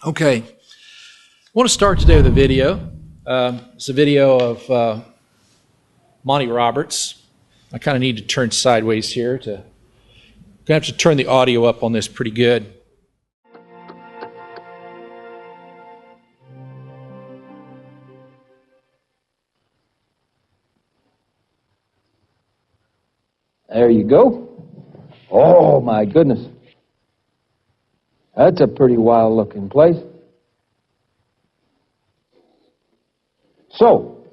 Okay, I want to start today with a video. It's a video of Monty Roberts. I kind of need to turn sideways here. I'm going to have to turn the audio up on this pretty good. There you go. Oh, my goodness. That's a pretty wild-looking place. So,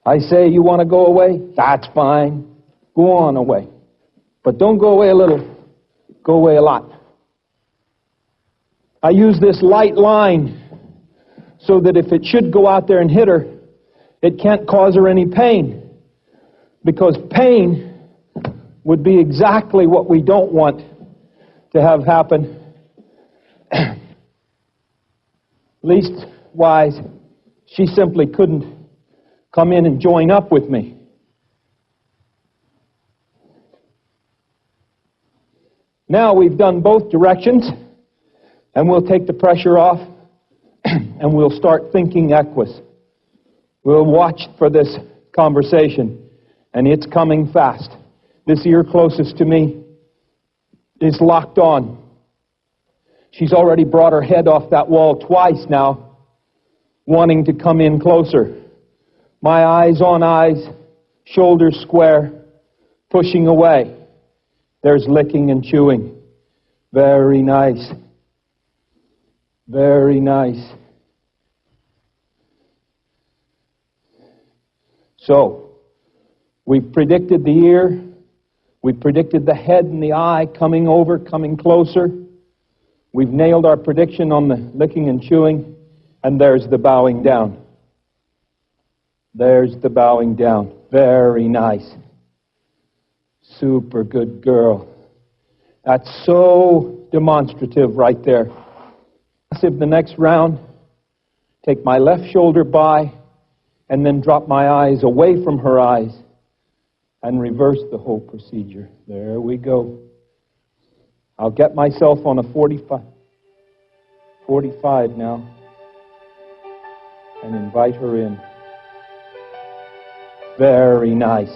I say you want to go away? That's fine. Go on away. But don't go away a little. Go away a lot. I use this light line so that if it should go out there and hit her, it can't cause her any pain. Because pain would be exactly what we don't want to have happen. Leastwise, she simply couldn't come in and join up with me. Now we've done both directions, and we'll take the pressure off, and we'll start thinking equus. We'll watch for this conversation, and it's coming fast. This ear closest to me is locked on. She's already brought her head off that wall twice now, wanting to come in closer. My eyes on eyes, shoulders square, pushing away. There's licking and chewing. Very nice. Very nice. So, we've predicted the ear. We predicted the head and the eye coming over, coming closer. We've nailed our prediction on the licking and chewing, and there's the bowing down. There's the bowing down. Very nice. Super good girl. That's so demonstrative right there. The next round, take my left shoulder by, and then drop my eyes away from her eyes, and reverse the whole procedure. There we go. I'll get myself on a 45 now, and invite her in. Very nice.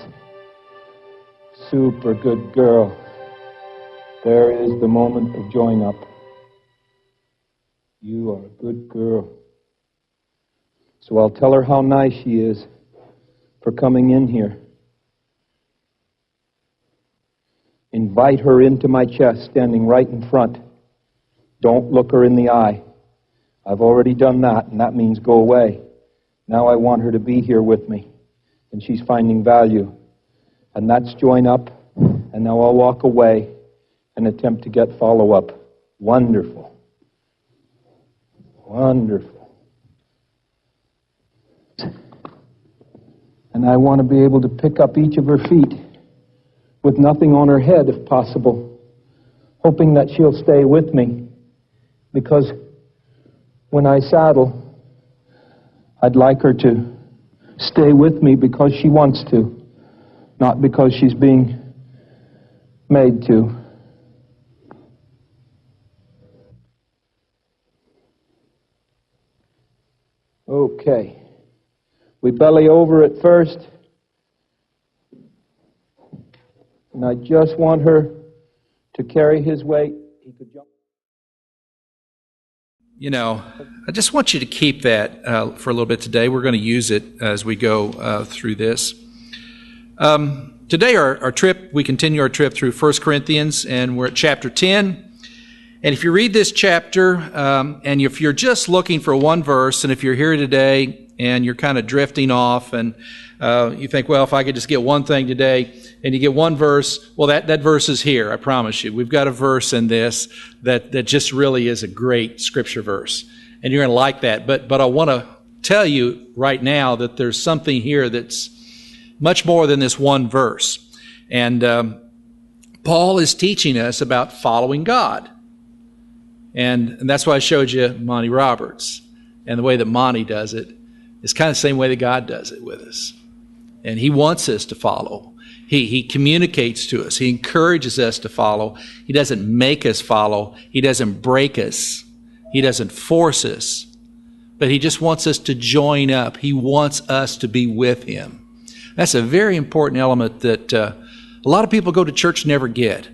Super good girl. There is the moment of join up. You are a good girl. So I'll tell her how nice she is for coming in here. Invite her into my chest, standing right in front. Don't look her in the eye. I've already done that, and that means go away. Now I want her to be here with me, and she's finding value. And that's join up, and now I'll walk away and attempt to get follow-up. Wonderful. Wonderful. And I want to be able to pick up each of her feet with nothing on her head, if possible, hoping that she'll stay with me, because when I saddle, I'd like her to stay with me because she wants to, not because she's being made to. Okay. We belly over at first. And I just want her to carry his weight. He could jump. You know, I just want you to keep that for a little bit today. We're going to use it as we go through this. Today, our trip, we continue our trip through 1 Corinthians, and we're at chapter 10. And if you read this chapter, and if you're just looking for one verse, and if you're here today and you're kind of drifting off, and you think, well, if I could just get one thing today, and you get one verse, well, that verse is here, I promise you. We've got a verse in this that just really is a great scripture verse, and you're going to like that. But I want to tell you right now that there's something here that's much more than this one verse. And Paul is teaching us about following God. And that's why I showed you Monty Roberts. And the way that Monty does it is kind of the same way that God does it with us. And he wants us to follow. He communicates to us. He encourages us to follow. He doesn't make us follow. He doesn't break us He doesn't force us, but he just wants us to join up. He wants us to be with him. That's a very important element that a lot of people go to church and never get,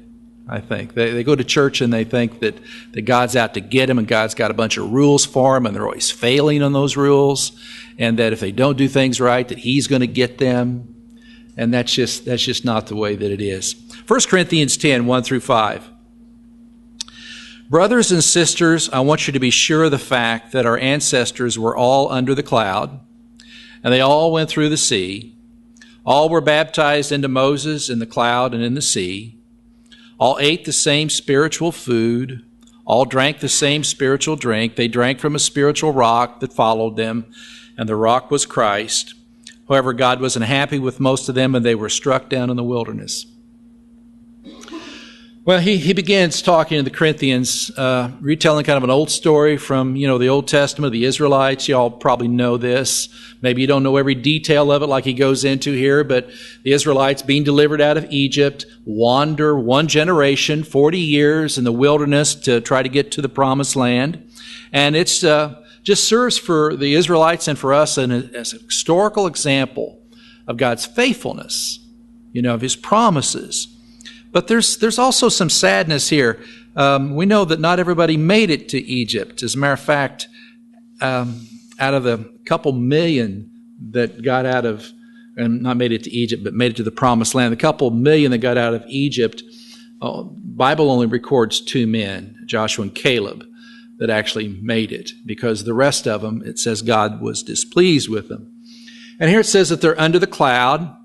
I think. They go to church and they think that God's out to get them and God's got a bunch of rules for them and they're always failing on those rules, and that if they don't do things right that he's going to get them. And that's just not the way that it is. 1 Corinthians 10, 1 through 5. Brothers and sisters, I want you to be sure of the fact that our ancestors were all under the cloud, and they all went through the sea. All were baptized into Moses in the cloud and in the sea. All ate the same spiritual food. All drank the same spiritual drink. They drank from a spiritual rock that followed them, and the rock was Christ. However, God wasn't happy with most of them, and they were struck down in the wilderness. Well, he begins talking to the Corinthians, retelling kind of an old story from, the Old Testament, the Israelites. You all probably know this. Maybe you don't know every detail of it like he goes into here, but the Israelites being delivered out of Egypt, wander one generation, 40 years in the wilderness to try to get to the promised land. And it's just serves for the Israelites and for us as an historical example of God's faithfulness, of his promises. But there's also some sadness here. We know that not everybody made it to Egypt. As a matter of fact, out of the couple million that got out of, and not made it to Egypt, but made it to the promised land, the couple million that got out of Egypt, Bible only records 2 men, Joshua and Caleb, that actually made it, because the rest of them, it says God was displeased with them. And here it says that they're under the cloud.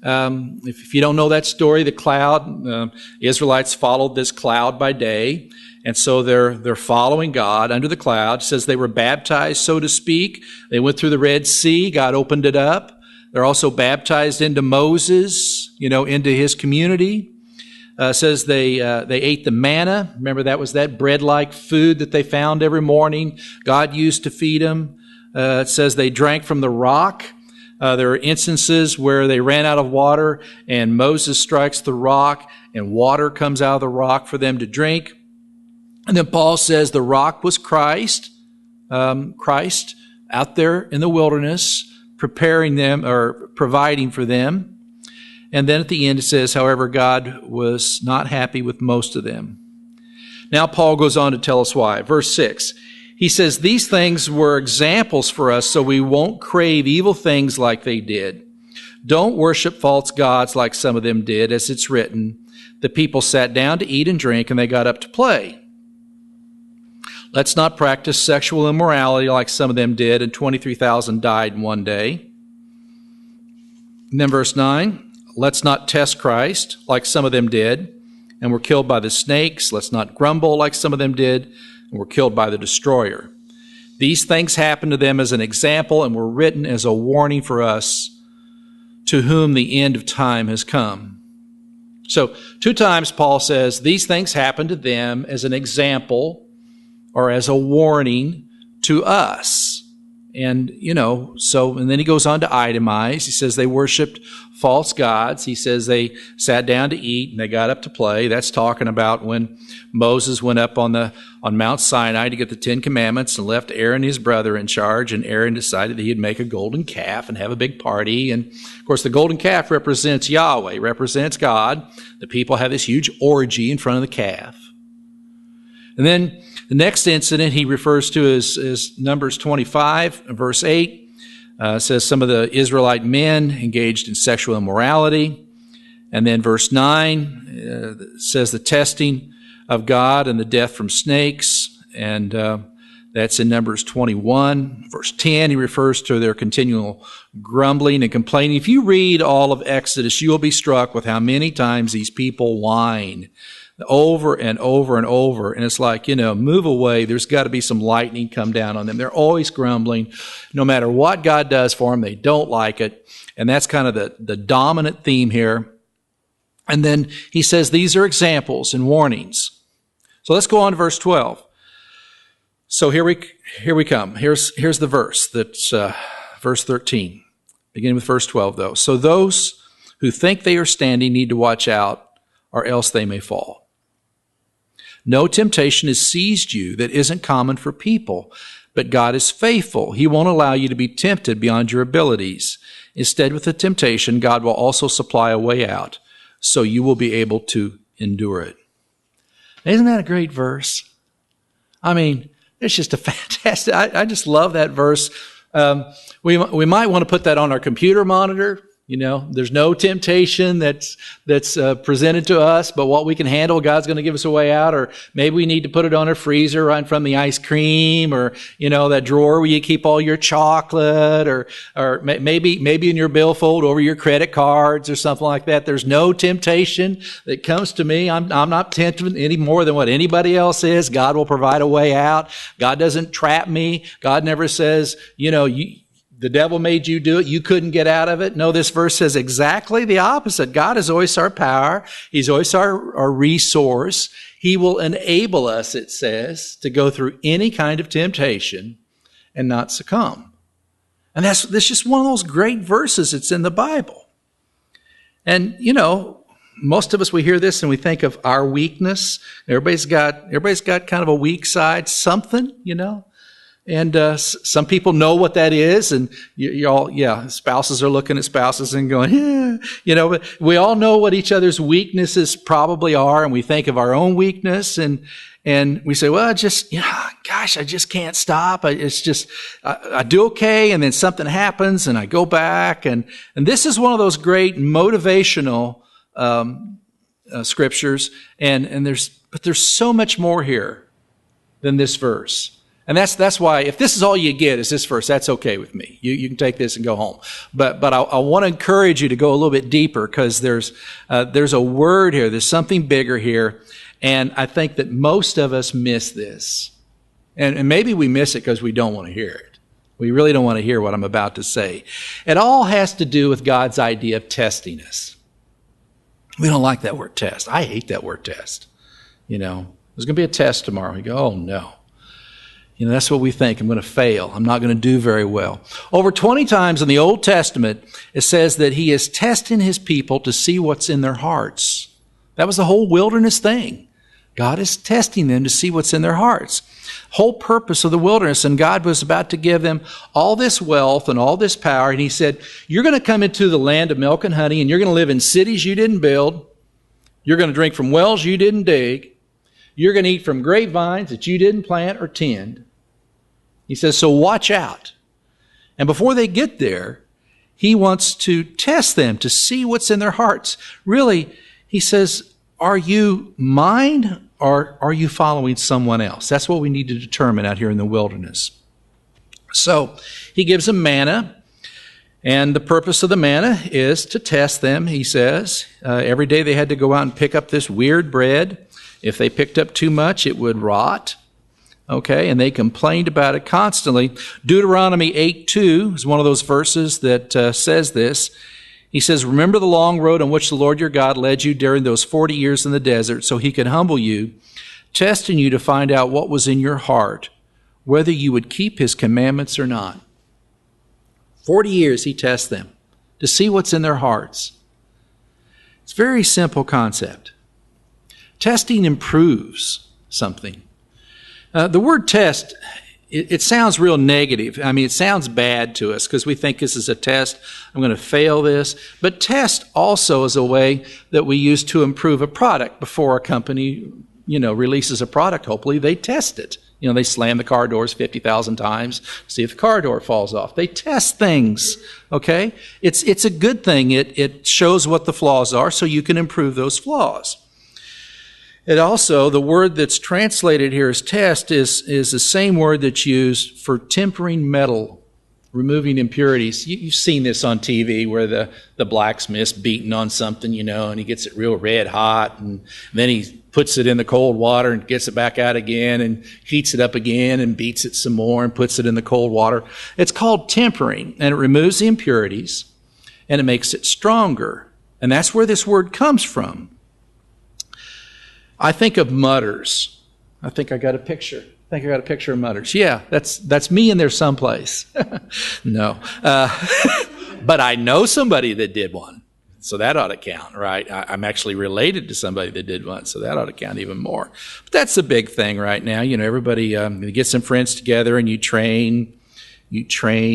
If you don't know that story, the cloud, the Israelites followed this cloud by day, and so they're following God under the cloud. It says they were baptized, so to speak. They went through the Red Sea. God opened it up. They're also baptized into Moses, into his community. It says they ate the manna. Remember, that was that bread-like food that they found every morning. God used to feed them. It says they drank from the rock. There are instances where they ran out of water and Moses strikes the rock and water comes out of the rock for them to drink. And then Paul says the rock was Christ, Christ out there in the wilderness, preparing them or providing for them. And then at the end it says, however, God was not happy with most of them. Now Paul goes on to tell us why. Verse 6. He says, these things were examples for us so we won't crave evil things like they did. Don't worship false gods like some of them did, as it's written. The people sat down to eat and drink, and they got up to play. Let's not practice sexual immorality like some of them did, and 23,000 died in one day. And then verse 9, let's not test Christ like some of them did, and were killed by the snakes. Let's not grumble like some of them did, and were killed by the destroyer. These things happened to them as an example and were written as a warning for us, to whom the end of time has come. So 2 times Paul says these things happened to them as an example or as a warning to us. And, and then he goes on to itemize. He says they worshiped false gods. He says they sat down to eat and they got up to play. That's talking about when Moses went up on Mount Sinai to get the 10 Commandments and left Aaron, his brother, in charge. And Aaron decided that he'd make a golden calf and have a big party. And, of course, the golden calf represents Yahweh, represents God. The people have this huge orgy in front of the calf. And then the next incident he refers to as Numbers 25, verse 8. Says some of the Israelite men engaged in sexual immorality. And then verse 9 says the testing of God and the death from snakes. And that's in Numbers 21. Verse 10, he refers to their continual grumbling and complaining. If you read all of Exodus, you'll be struck with how many times these people whine over and over and over. And it's like, move away. There's got to be some lightning come down on them. They're always grumbling. No matter what God does for them, they don't like it. And that's kind of the dominant theme here. And then he says these are examples and warnings. So let's go on to verse 12. So here we come. Here's the verse. That's verse 13. Beginning with verse 12, though. So those who think they are standing need to watch out, or else they may fall. No temptation has seized you that isn't common for people, but God is faithful. He won't allow you to be tempted beyond your abilities. Instead, with the temptation, God will also supply a way out, so you will be able to endure it. Isn't that a great verse? I mean, it's just a fantastic, I just love that verse. We might want to put that on our computer monitor. You know, there's no temptation that's presented to us, but what we can handle, God's going to give us a way out. Or maybe we need to put it on a freezer right in front of the ice cream, or, you know, that drawer where you keep all your chocolate, or maybe in your billfold over your credit cards or something like that. There's no temptation that comes to me. I'm not tempted any more than what anybody else is. God will provide a way out. God doesn't trap me. God never says, you know, the devil made you do it. You couldn't get out of it. No, this verse says exactly the opposite. God is always our power. He's always our resource. He will enable us, it says, to go through any kind of temptation and not succumb. And that's just one of those great verses that's in the Bible. And, you know, most of us, we hear this and we think of our weakness. Everybody's got kind of a weak side, something, you know. And some people know what that is, and spouses are looking at spouses and going, yeah, you know, but we all know what each other's weaknesses probably are, and we think of our own weakness, and we say, well, I just can't stop. I do okay, and then something happens, and I go back, and this is one of those great motivational scriptures, and there's so much more here than this verse. And that's why, if this is all you get is this verse, that's okay with me. You can take this and go home. But I want to encourage you to go a little bit deeper, because there's a word here. There's something bigger here. And I think that most of us miss this. And maybe we miss it because we don't want to hear it. We really don't want to hear what I'm about to say. It all has to do with God's idea of testing us. We don't like that word test. I hate that word test. You know, there's going to be a test tomorrow. We go, oh no. You know, that's what we think. I'm going to fail. I'm not going to do very well. Over 20 times in the Old Testament, it says that he is testing his people to see what's in their hearts. That was the whole wilderness thing. God is testing them to see what's in their hearts. Whole purpose of the wilderness, and God was about to give them all this wealth and all this power, and he said, you're going to come into the land of milk and honey, and you're going to live in cities you didn't build. You're going to drink from wells you didn't dig. You're going to eat from grapevines that you didn't plant or tend. He says, so watch out. And before they get there, he wants to test them to see what's in their hearts. Really, he says, are you mine or are you following someone else? That's what we need to determine out here in the wilderness. So he gives them manna, and the purpose of the manna is to test them, he says. Every day they had to go out and pick up this weird bread. If they picked up too much, it would rot. Okay, and they complained about it constantly. Deuteronomy 8:2 is one of those verses that says this. He says, remember the long road on which the Lord your God led you during those 40 years in the desert, so he could humble you, testing you to find out what was in your heart, whether you would keep his commandments or not. 40 years he tests them to see what's in their hearts. It's a very simple concept. Testing improves something. The word test, it sounds real negative. I mean, it sounds bad to us because we think this is a test. I'm going to fail this. But test also is a way that we use to improve a product. Before a company, releases a product, hopefully they test it. They slam the car doors 50,000 times, see if the car door falls off. They test things, okay? It's a good thing. It shows what the flaws are so you can improve those flaws. It also, the word that's translated here as test is the same word that's used for tempering metal, removing impurities. You've seen this on TV where the blacksmith's beating on something, and he gets it real red hot, and then he puts it in the cold water and gets it back out again and heats it up again and beats it some more and puts it in the cold water. It's called tempering, and it removes the impurities and it makes it stronger. And that's where this word comes from. I think of mutters. I think I got a picture. Of mutters. Yeah, that's me in there someplace. No. But I know somebody that did one. So that ought to count, right? I'm actually related to somebody that did one, so that ought to count even more. But that's the big thing right now. Everybody you get some friends together and you train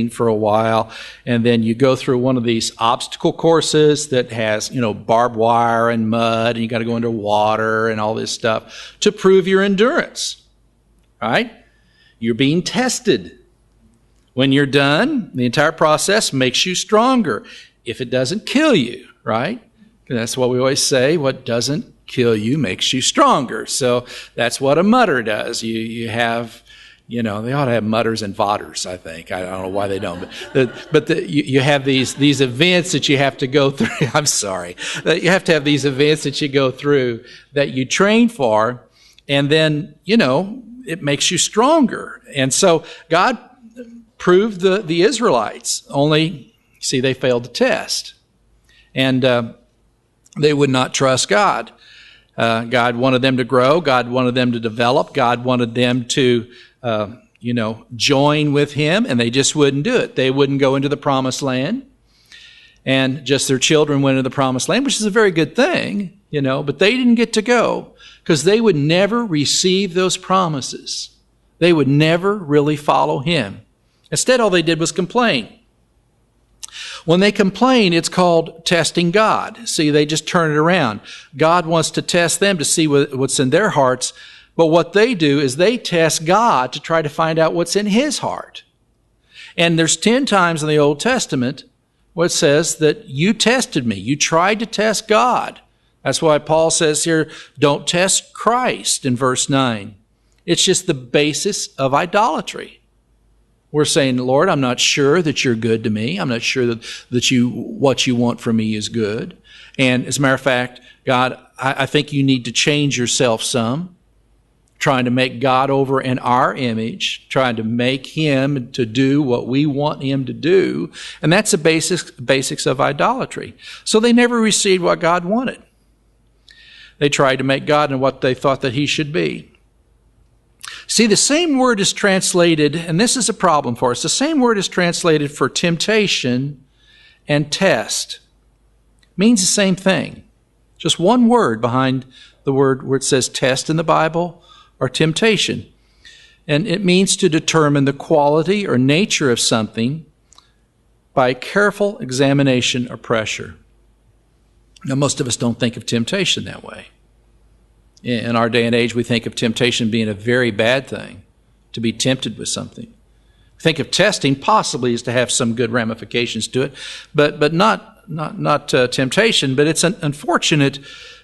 for a while, and then you go through one of these obstacle courses that has, barbed wire and mud, and you got to go under water and all this stuff to prove your endurance, right? You're being tested. When you're done, the entire process makes you stronger if it doesn't kill you, right? And that's what we always say, what doesn't kill you makes you stronger. So that's what a mutter does. You have, they ought to have mutters and vodders, I think. I don't know why they don't. But you have these events that you have to go through. I'm sorry. You have to have these events that you go through that you train for, and then, it makes you stronger. And so God proved the Israelites, only, see, they failed the test. And they would not trust God. God wanted them to grow. God wanted them to develop. God wanted them to, join with Him, and they just wouldn't do it. They wouldn't go into the promised land. And just their children went into the promised land, which is a very good thing, but they didn't get to go because they would never receive those promises. They would never really follow Him. Instead, all they did was complain. When they complain, it's called testing God. See, they just turn it around. God wants to test them to see what's in their hearts, but what they do is they test God to try to find out what's in His heart. And there's 10 times in the Old Testament where it says that you tested me. You tried to test God. That's why Paul says here, don't test Christ in verse 9. It's just the basis of idolatry. We're saying, Lord, I'm not sure that you're good to me. I'm not sure that what you want from me is good. And as a matter of fact, God, I think you need to change yourself some, trying to make God over in our image, trying to make Him to do what we want Him to do. And that's the basics of idolatry. So they never received what God wanted. They tried to make God into what they thought that He should be. See, the same word is translated, and this is a problem for us, the same word is translated for temptation and test. It means the same thing. Just one word behind the word where it says test in the Bible or temptation. And it means to determine the quality or nature of something by careful examination or pressure. Now, most of us don't think of temptation that way. In our day and age, we think of temptation being a very bad thing, to be tempted with something. Think of testing possibly as to have some good ramifications to it, but not temptation. But it's unfortunate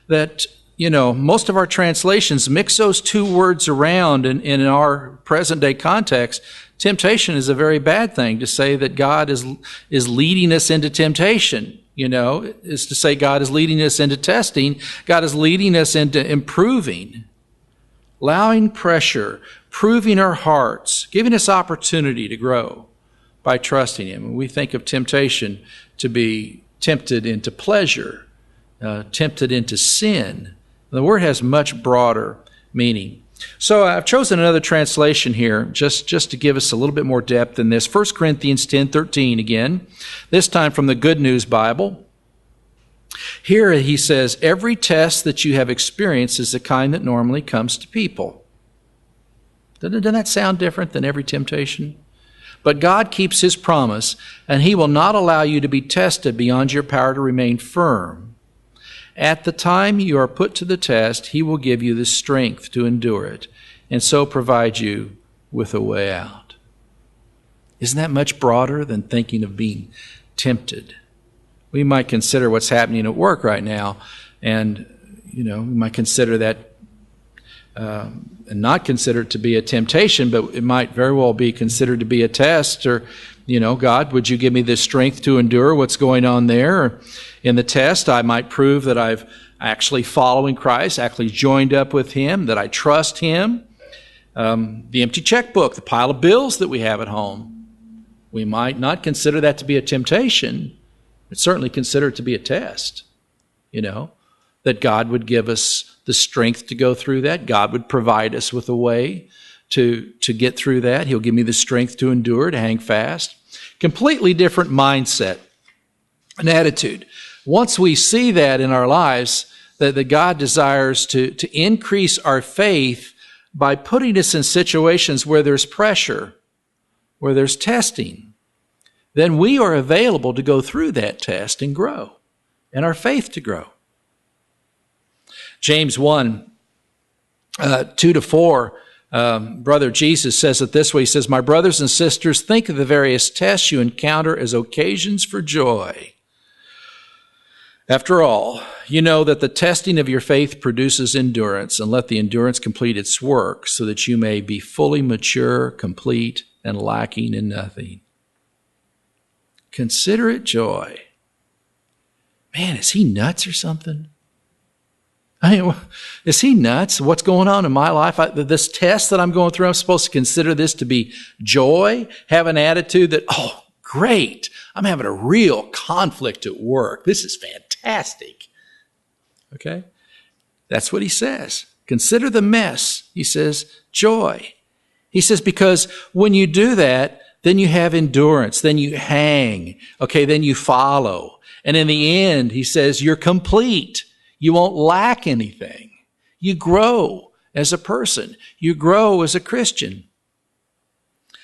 that, most of our translations mix those two words around, and in our present day context, temptation is a very bad thing. To say that God is leading us into temptation, is to say God is leading us into testing. God is leading us into improving, allowing pressure, proving our hearts, giving us opportunity to grow by trusting Him. And we think of temptation to be tempted into pleasure, tempted into sin. The word has much broader meaning. So I've chosen another translation here just to give us a little bit more depth in this. 1 Corinthians 10:13 again, this time from the Good News Bible. Here he says, every test that you have experienced is the kind that normally comes to people. Doesn't that sound different than every temptation? But God keeps His promise, and He will not allow you to be tested beyond your power to remain firm. At the time you are put to the test, He will give you the strength to endure it, and so provide you with a way out. Isn't that much broader than thinking of being tempted? We might consider what's happening at work right now, and we might consider that and not consider it to be a temptation, but it might very well be considered to be a test, or God, would you give me the strength to endure what's going on there? Or in the test, I might prove that I've actually following Christ, actually joined up with Him, that I trust Him. The empty checkbook, the pile of bills that we have at home, we might not consider that to be a temptation, but certainly consider it to be a test, that God would give us the strength to go through that. God would provide us with a way to get through that. He'll give me the strength to endure, to hang fast. Completely different mindset, an attitude. once we see that in our lives, that God desires to increase our faith by putting us in situations where there's pressure, where there's testing, then we are available to go through that test and grow, and our faith to grow. James 1, 2-4, Brother Jesus says it this way. He says, "My brothers and sisters, think of the various tests you encounter as occasions for joy. After all, you know that the testing of your faith produces endurance, and let the endurance complete its work, so that you may be fully mature, complete, and lacking in nothing. Consider it joy." Man, is he nuts or something? I mean, is he nuts? What's going on in my life? This test that I'm going through, I'm supposed to consider this to be joy, have an attitude that, oh, great, I'm having a real conflict at work. This is fantastic. Okay? That's what he says. Consider the mess. He says, joy. He says, because when you do that, then you have endurance, then you hang, okay, then you follow. And in the end, he says, you're complete. You won't lack anything. You grow as a person. You grow as a Christian.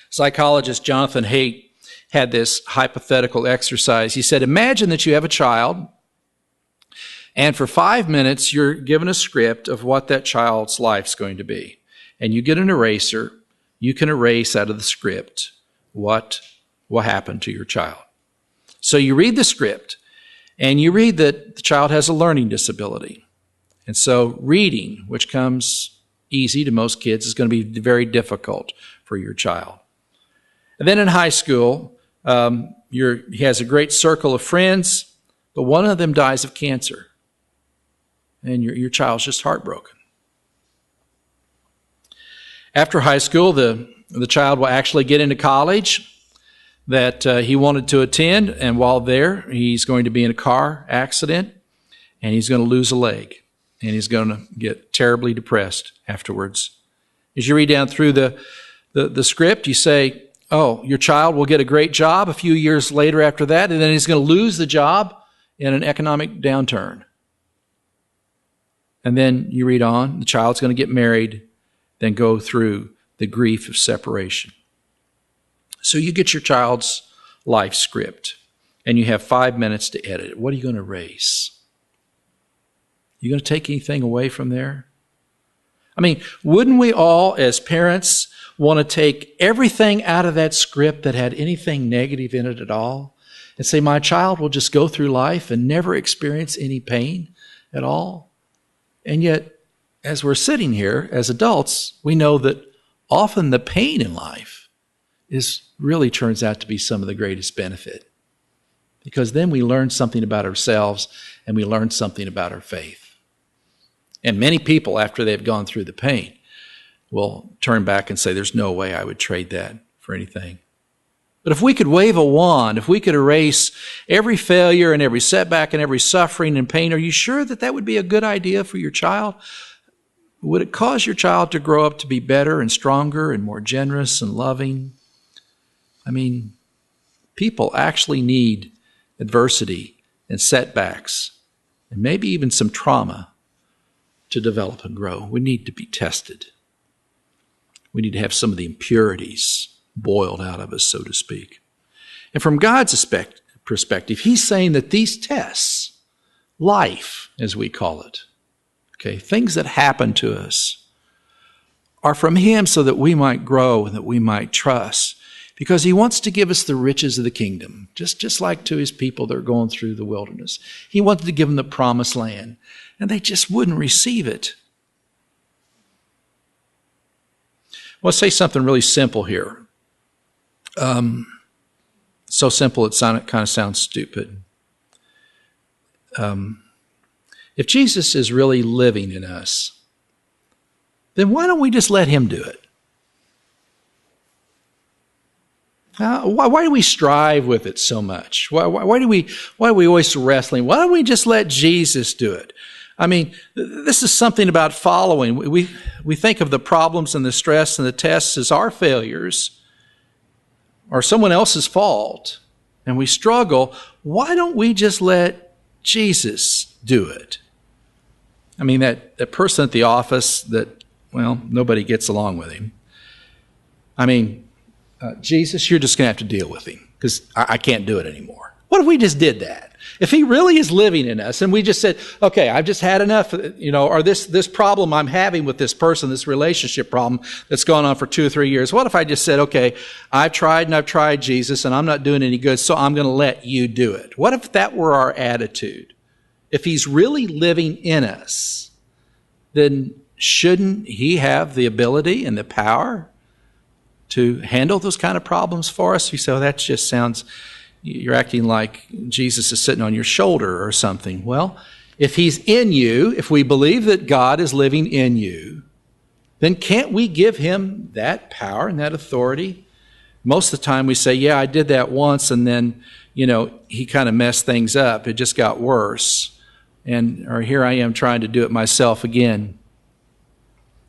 Psychologist Jonathan Haidt had this hypothetical exercise. He said, imagine that you have a child, and for 5 minutes, you're given a script of what that child's life's going to be. And you get an eraser. You can erase out of the script what will happen to your child. So you read the script, and you read that the child has a learning disability. And so reading, which comes easy to most kids, is going to be very difficult for your child. And then in high school, he has a great circle of friends, but one of them dies of cancer. And your child's just heartbroken. After high school, the child will actually get into college that he wanted to attend, and while there, he's going to be in a car accident, and he's going to lose a leg, and he's going to get terribly depressed afterwards. As you read down through the script, you say, oh, your child will get a great job a few years later after that, and then he's going to lose the job in an economic downturn. And then you read on, the child's going to get married, then go through the grief of separation. So you get your child's life script, and you have 5 minutes to edit it. What are you going to erase? You going to take anything away from there? I mean, wouldn't we all, as parents, want to take everything out of that script that had anything negative in it at all, and say, my child will just go through life and never experience any pain at all? And yet, as we're sitting here as adults, we know that often the pain in life really turns out to be some of the greatest benefit. Because then we learn something about ourselves, and we learn something about our faith. And many people, after they've gone through the pain, will turn back and say, there's no way I would trade that for anything. But if we could wave a wand, if we could erase every failure and every setback and every suffering and pain, are you sure that that would be a good idea for your child? Would it cause your child to grow up to be better and stronger and more generous and loving? I mean, people actually need adversity and setbacks and maybe even some trauma to develop and grow. We need to be tested. We need to have some of the impurities boiled out of us, so to speak. And from God's perspective, he's saying that these tests, life as we call it, okay, things that happen to us, are from him so that we might grow and that we might trust. Because he wants to give us the riches of the kingdom, just like to his people that are going through the wilderness. He wanted to give them the promised land, and they just wouldn't receive it. Well, let's say something really simple here. So simple it kind of sounds stupid. If Jesus is really living in us, then why don't we just let him do it? Why do we strive with it so much? Why are we always wrestling? Why don't we just let Jesus do it? I mean, this is something about following. We think of the problems and the stress and the tests as our failures or someone else's fault, and we struggle. Why don't we just let Jesus do it. I mean, that person at the office that, well, nobody gets along with him. I mean, Jesus, you're just going to have to deal with him because I can't do it anymore. What if we just did that? If he really is living in us and we just said, okay, I've just had enough, or this problem I'm having with this person, this relationship problem that's gone on for 2 or 3 years. What if I just said, okay, I've tried Jesus and I'm not doing any good, so I'm going to let you do it. What if that were our attitude? If he's really living in us, then shouldn't he have the ability and the power to handle those kind of problems for us? You say, well, that just sounds, you're acting like Jesus is sitting on your shoulder or something. Well, if he's in you, if we believe that God is living in you, then can't we give him that power and that authority? Most of the time we say, yeah, I did that once and then, he kind of messed things up. It just got worse. Or here I am trying to do it myself again.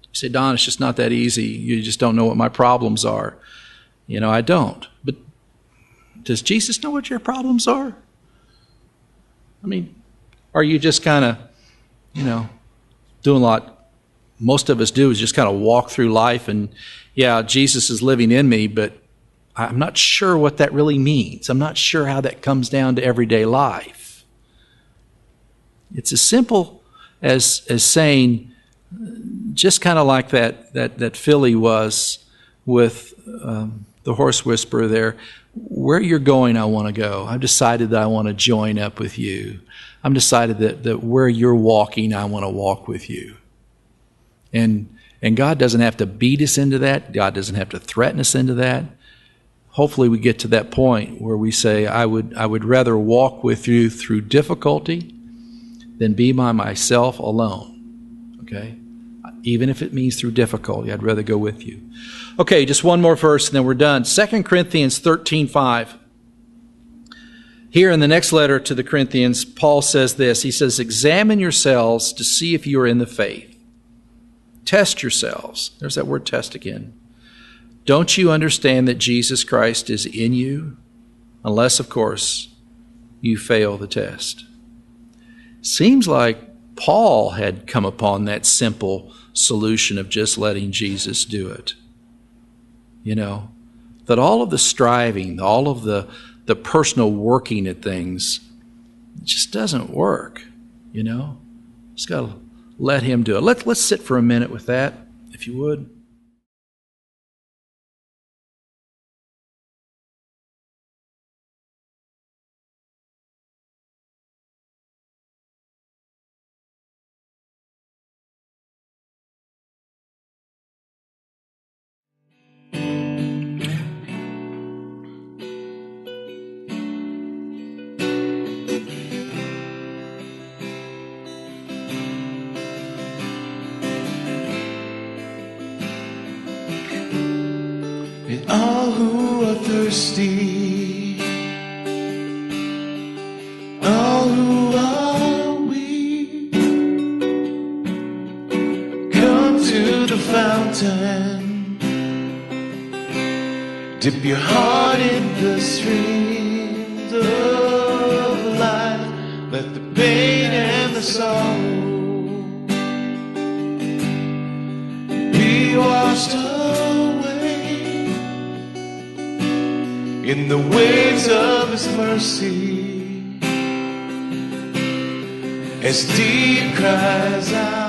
You say, Don, it's just not that easy. You just don't know what my problems are. I don't. But does Jesus know what your problems are? I mean, are you just kind of, doing what most of us do is just kind of walk through life and, yeah, Jesus is living in me, but I'm not sure what that really means. I'm not sure how that comes down to everyday life. It's as simple as saying, just kind of like that filly was with the horse whisperer there, where you're going, I want to go. I've decided that I want to join up with you. I'm decided that where you're walking, I want to walk with you. And God doesn't have to beat us into that. God doesn't have to threaten us into that. Hopefully we get to that point where we say, I would rather walk with you through difficulty than be by myself alone. Okay? Even if it means through difficulty, I'd rather go with you. Okay, just one more verse and then we're done. 2 Corinthians 13:5. Here in the next letter to the Corinthians, Paul says this. He says, examine yourselves to see if you are in the faith. Test yourselves. There's that word test again. Don't you understand that Jesus Christ is in you? Unless, of course, you fail the test. Seems like Paul had come upon that simple solution of just letting Jesus do it. That all of the striving, all of the personal working at things, it just doesn't work, Just got to let him do it. Let's sit for a minute with that, if you would. And all who are thirsty, all who are weak, come to the fountain, dip your heart in the streams of life, let the pain and the sorrow be washed away in the waves of his mercy, as deep cries out.